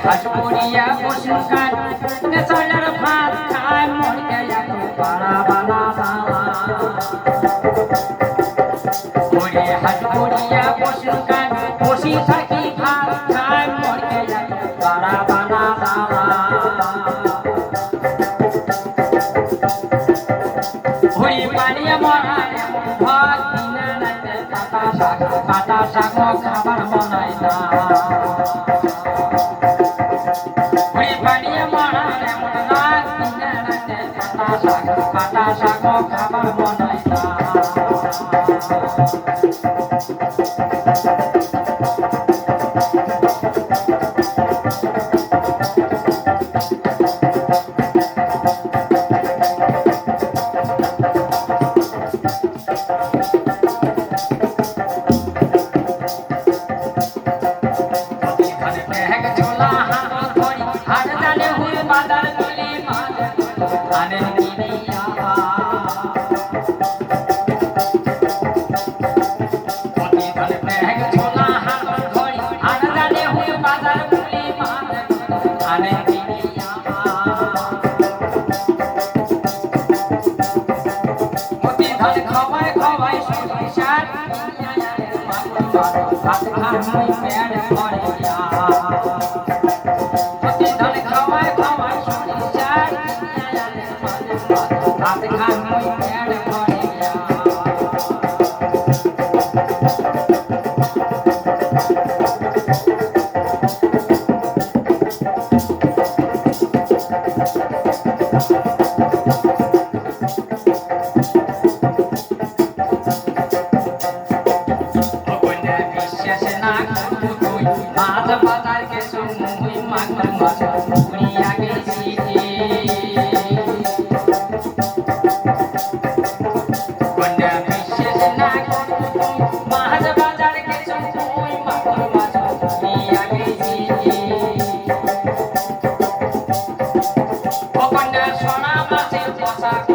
হাজপুরিয়া পশু কান নেশার ভাত খায় মরকে এত পাড়া বানা বাবা ওরে হাজপুরিয়া পশু কান বসি থাকি ভাত খায় মরকে এত পাড়া বানা বাবা ওরে পানিয়া মরা ভাত কিনা নাতে পাতা শাক খাবার বানাই না পাতা শাক খাবার বানাই না সোনা মাছের পোশাক